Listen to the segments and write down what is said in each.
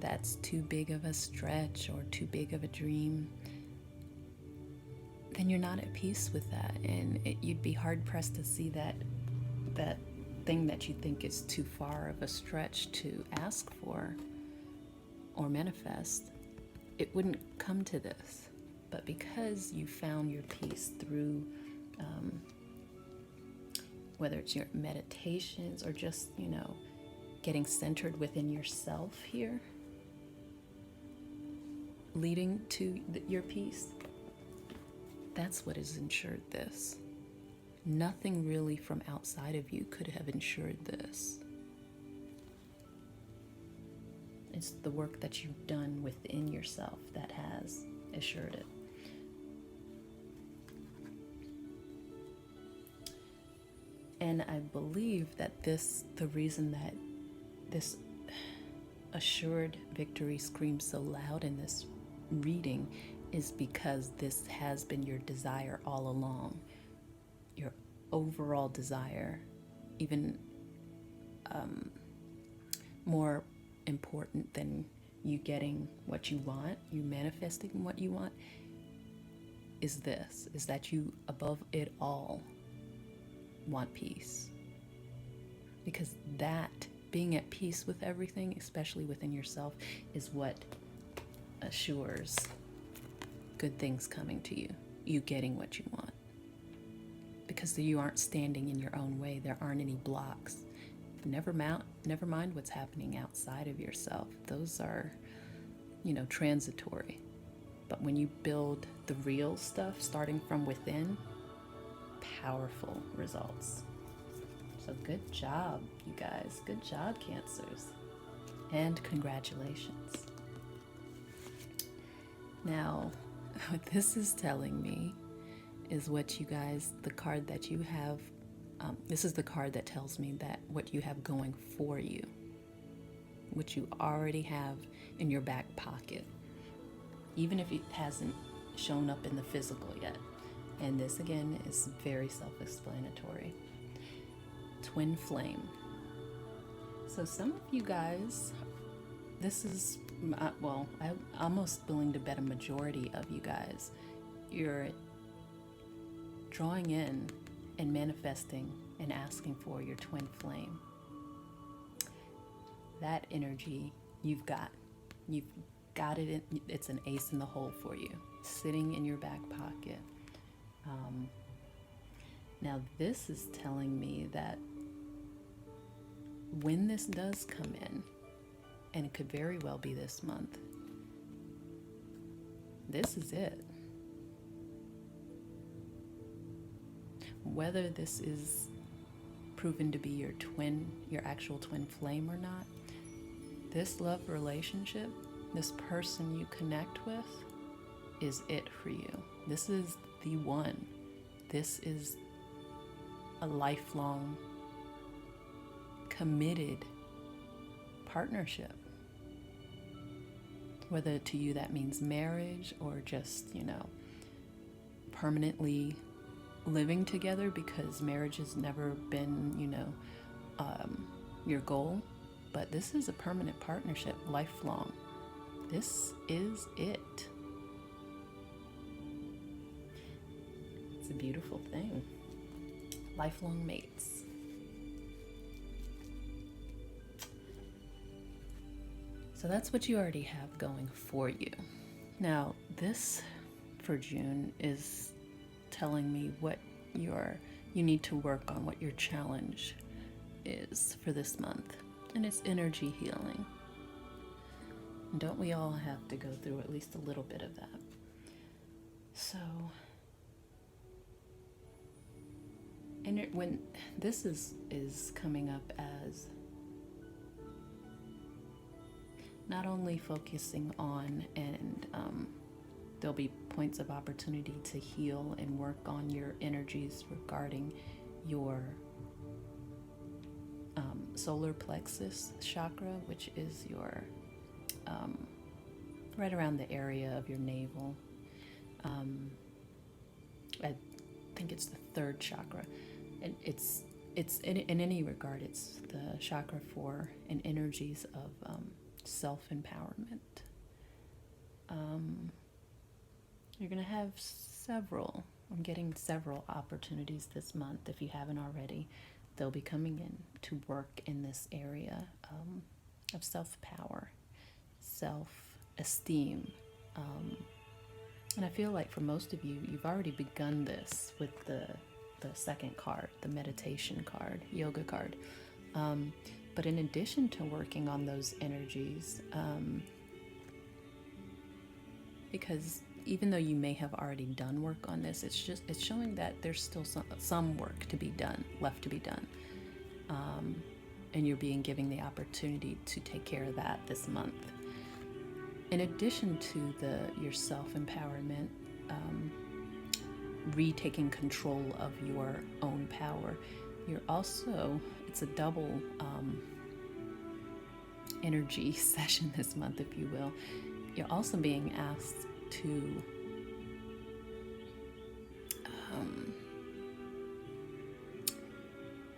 that's too big of a stretch or too big of a dream, then you're not at peace with that. And you'd be hard pressed to see that thing that you think is too far of a stretch to ask for or manifest. It wouldn't come to this. But because you found your peace through whether it's your meditations or just, getting centered within yourself here, leading to your peace, that's what has ensured this. Nothing really from outside of you could have ensured this. It's the work that you've done within yourself that has assured it. And I believe that the reason that this assured victory screams so loud in this reading is because this has been your desire all along. Your overall desire, even more important than you getting what you want, you manifesting what you want, is that you above it all want peace. Because that, being at peace with everything, especially within yourself, is what assures good things coming to you, you getting what you want. Because you aren't standing in your own way, there aren't any blocks. Never mind what's happening outside of yourself. Those are, transitory. But when you build the real stuff, starting from within, powerful results. So good job, you guys. Good job, Cancers. And congratulations. Now, what this is telling me is what you guys, the card that you have, this is the card that tells me that what you have going for you, what you already have in your back pocket, even if it hasn't shown up in the physical yet. And this, again, is very self-explanatory. Twin flame. So some of you guys, this is, I'm almost willing to bet a majority of you guys, you're drawing in and manifesting and asking for your twin flame. That energy you've got it. It's an ace in the hole for you, sitting in your back pocket. Now this is telling me that when this does come in, and it could very well be this month, this is it. Whether this is proven to be your actual twin flame or not, this love relationship, this person you connect with, is it for you. This is the one. This is a lifelong, committed partnership. Whether to you that means marriage or just, permanently living together, because marriage has never been, your goal. But this is a permanent partnership, lifelong. This is it. It's a beautiful thing. Lifelong mates. So that's what you already have going for you. Now, this for June is telling me what you need to work on, what your challenge is for this month. And it's energy healing. And don't we all have to go through at least a little bit of that? So, when this is coming up as not only focusing on, and there'll be points of opportunity to heal and work on your energies regarding your solar plexus chakra, which is your right around the area of your navel. I think it's the third chakra, and it's in any regard, it's the chakra for and energies of self-empowerment. You're going to have I'm getting several opportunities this month. If you haven't already, they'll be coming in to work in this area of self-power, self-esteem. And I feel like for most of you, you've already begun this with the second card, the meditation card, yoga card. But in addition to working on those energies, because even though you may have already done work on this, it's showing that there's still some work to be done, left to be done. And you're being given the opportunity to take care of that this month. In addition to your self-empowerment, retaking control of your own power, you're also, it's a double energy session this month, if you will. You're also being asked to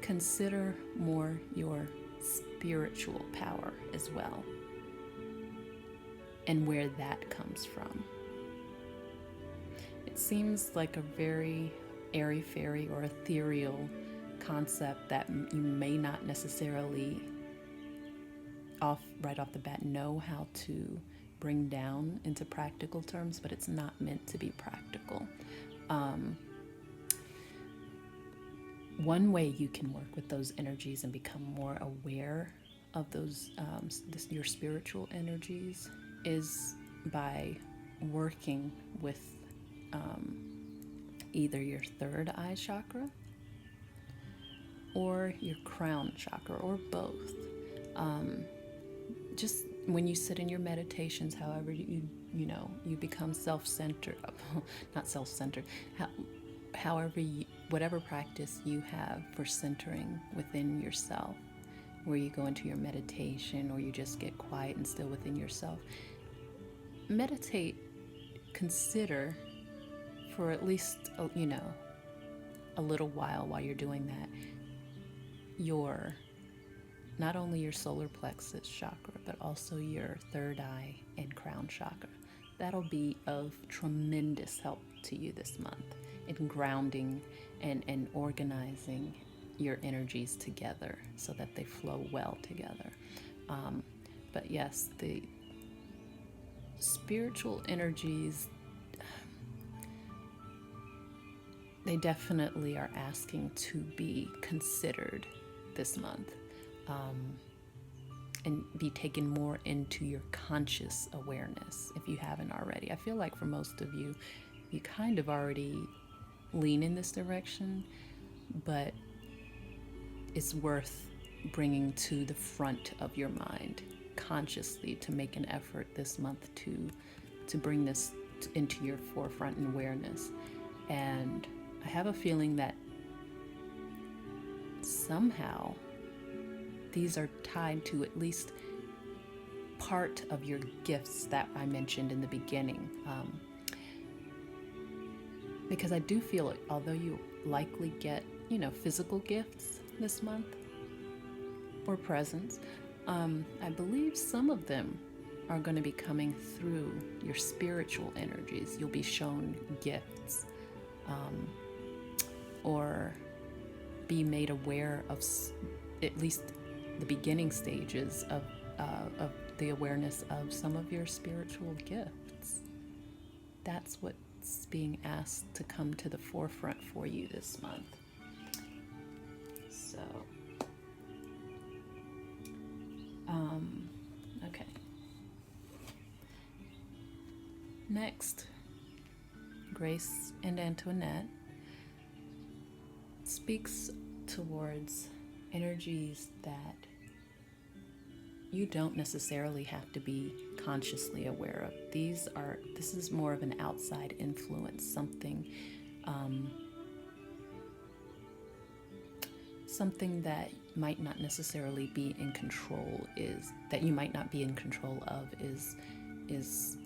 consider more your spiritual power as well, and where that comes from. It seems like a very airy-fairy or ethereal concept that you may not necessarily right off the bat know how to bring down into practical terms, but it's not meant to be practical. One way you can work with those energies and become more aware of those your spiritual energies is by working with either your third eye chakra or your crown chakra, or both. Just when you sit in your meditations, however you become self-centered, not self-centered, however whatever practice you have for centering within yourself, where you go into your meditation or you just get quiet and still within yourself, meditate, consider for at least a little while you're doing that, not only your solar plexus chakra, but also your third eye and crown chakra. That'll be of tremendous help to you this month in grounding and organizing your energies together so that they flow well together. But yes, the spiritual energies, they definitely are asking to be considered this month, and be taken more into your conscious awareness if you haven't already. I feel like for most of you, you kind of already lean in this direction, but it's worth bringing to the front of your mind consciously to make an effort this month to bring this into your forefront and awareness. And I have a feeling that somehow these are tied to at least part of your gifts that I mentioned in the beginning. Because I do feel it, although you likely get, physical gifts this month or presents, I believe some of them are going to be coming through your spiritual energies. You'll be shown gifts, or be made aware of at least the beginning stages of the awareness of some of your spiritual gifts. That's what's being asked to come to the forefront for you this month. So, okay. Next, Grace and Antoinette speaks towards energies that you don't necessarily have to be consciously aware of. This is more of an outside influence, something that might not necessarily be in control that you might not be in control of is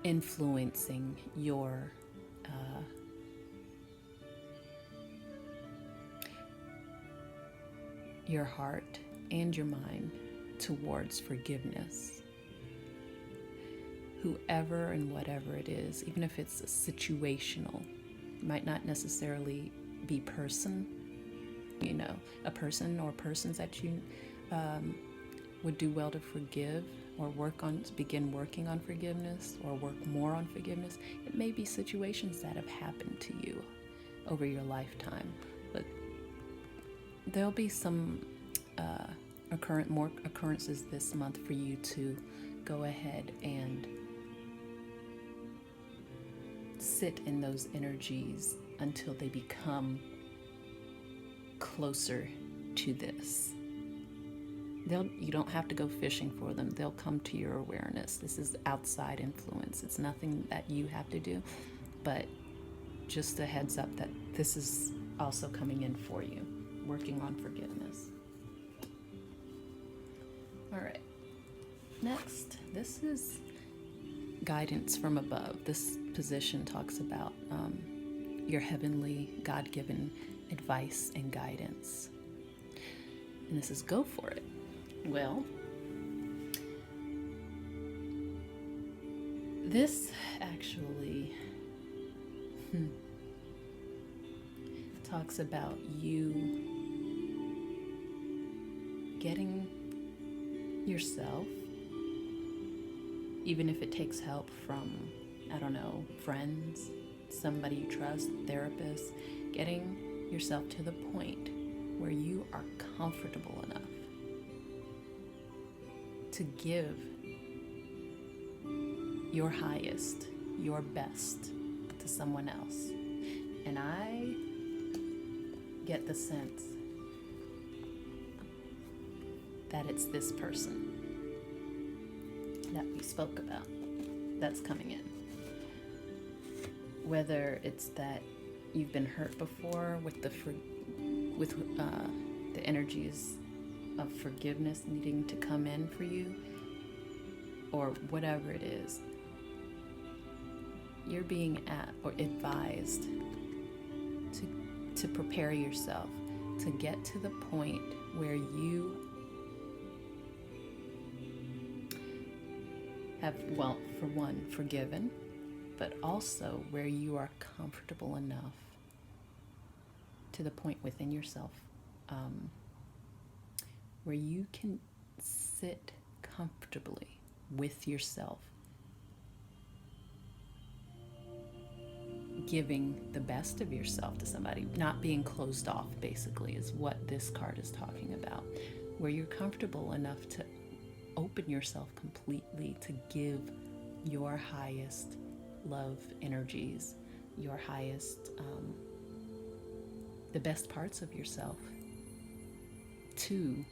influencing your heart and your mind towards forgiveness. Whoever and whatever it is, even if it's situational, might not necessarily be a person or persons that you would do well to forgive or begin working on forgiveness or work more on forgiveness. It may be situations that have happened to you over your lifetime, but there'll be some more occurrences this month for you to go ahead and sit in those energies until they become closer to this. You don't have to go fishing for them. They'll come to your awareness. This is outside influence. It's nothing that you have to do, but just a heads up that this is also coming in for you, working on forgiveness. All right. Next, this is guidance from above. This position talks about your heavenly, God-given advice and guidance. And this is go for it. Well, this actually talks about you getting yourself, even if it takes help from, friends, somebody you trust, therapists, getting yourself to the point where you are comfortable enough to give your highest, your best to someone else. And I get the sense that it's this person that we spoke about that's coming in. Whether it's that you've been hurt before with the energies of forgiveness needing to come in for you, or whatever it is, you're being advised to prepare yourself to get to the point where you have, for one, forgiven, but also where you are comfortable enough to the point within yourself where you can sit comfortably with yourself, giving the best of yourself to somebody, not being closed off, basically, is what this card is talking about, where you're comfortable enough to open yourself completely to give your highest love energies, your highest, the best parts of yourself to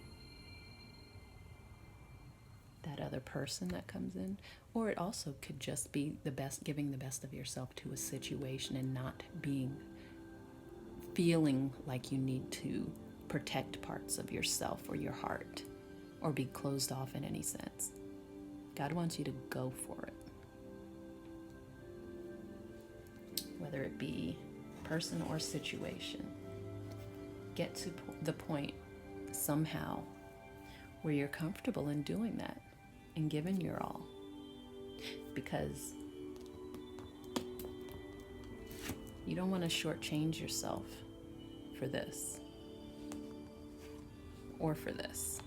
that other person that comes in. Or it also could just be giving the best of yourself to a situation and not feeling like you need to protect parts of yourself or your heart or be closed off in any sense. God wants you to go for it. Whether it be person or situation, get to the point somehow where you're comfortable in doing that and giving your all. Because you don't want to shortchange yourself for this or for this.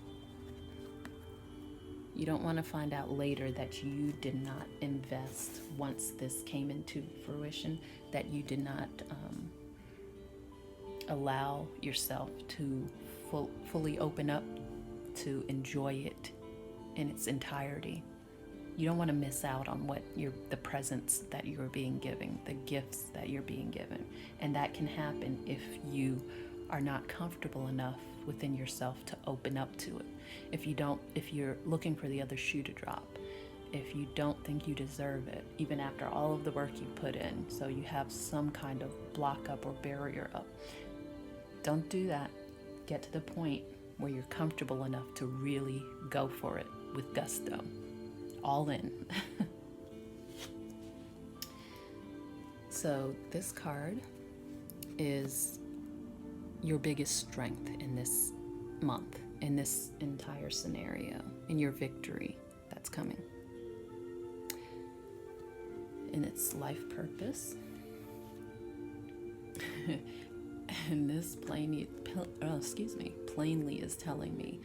You don't want to find out later that you did not invest once this came into fruition, that you did not allow yourself to fully open up to enjoy it in its entirety. You don't want to miss out on the presents that you're being given, the gifts that you're being given. And that can happen if you are not comfortable enough within yourself to open up to it. If you're looking for the other shoe to drop, if you don't think you deserve it, even after all of the work you put in, so you have some kind of block up or barrier up, don't do that. Get to the point where you're comfortable enough to really go for it with gusto. All in. So this card is your biggest strength in this month, in this entire scenario, in your victory that's coming. In its life purpose. And this plainly is telling me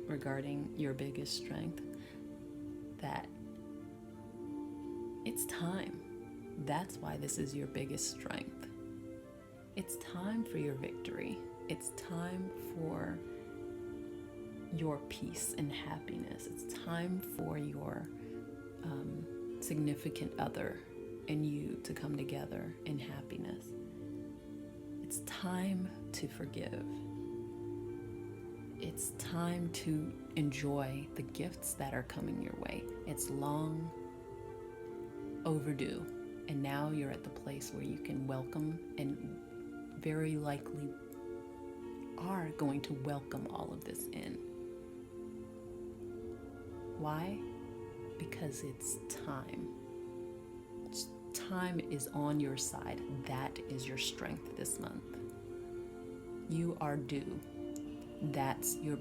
regarding your biggest strength that it's time. That's why this is your biggest strength. It's time for your victory. It's time for your peace and happiness. It's time for your significant other and you to come together in happiness. It's time to forgive. It's time to enjoy the gifts that are coming your way. It's long overdue, and now you're at the place where you can welcome, and very likely are going to welcome all of this in. Why? Because it's time. Time is on your side. That is your strength this month. You are due. That's your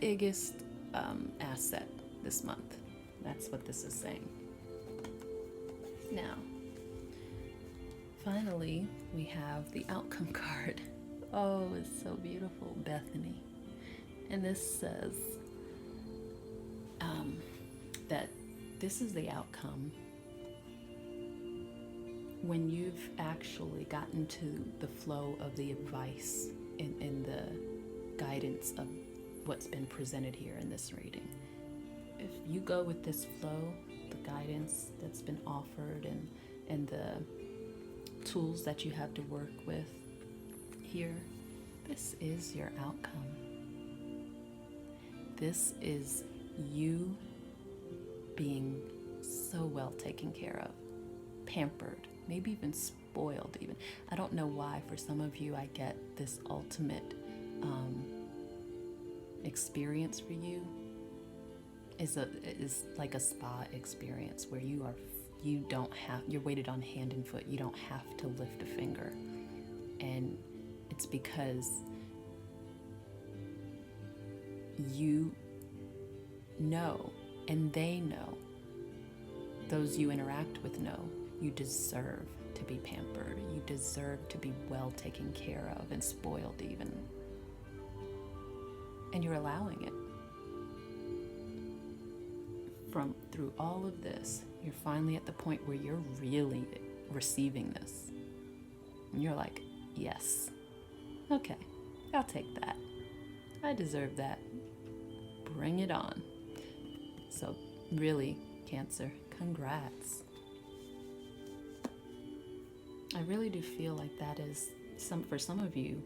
biggest asset this month. That's what this is saying. Now, finally, we have the outcome card. Oh, it's so beautiful, Bethany. And this says that this is the outcome when you've actually gotten to the flow of the advice in the guidance of what's been presented here in this reading. If you go with this flow, the guidance that's been offered and the tools that you have to work with here, this is your outcome. This is you being so well taken care of, pampered, maybe even spoiled even. I don't know why for some of you I get this ultimate experience for you is like a spa experience where you're weighted on hand and foot. You don't have to lift a finger. And it's because you know, and they know, those you interact with know, you deserve to be pampered. You deserve to be well taken care of and spoiled even. And you're allowing it. Through all of this, you're finally at the point where you're really receiving this. And you're like, yes, okay, I'll take that. I deserve that. Bring it on. So really, Cancer, congrats. I really do feel like that is, for some of you,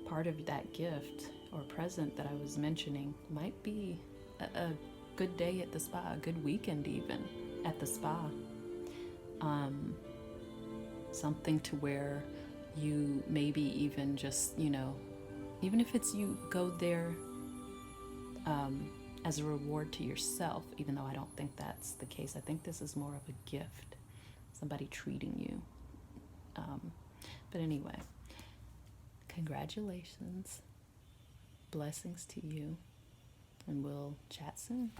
part of that gift or present that I was mentioning might be a good day at the spa, a good weekend even at the spa. Something to where you maybe even just, even if it's you go there as a reward to yourself, even though I don't think that's the case. I think this is more of a gift, somebody treating you. But anyway, congratulations, blessings to you, and we'll chat soon.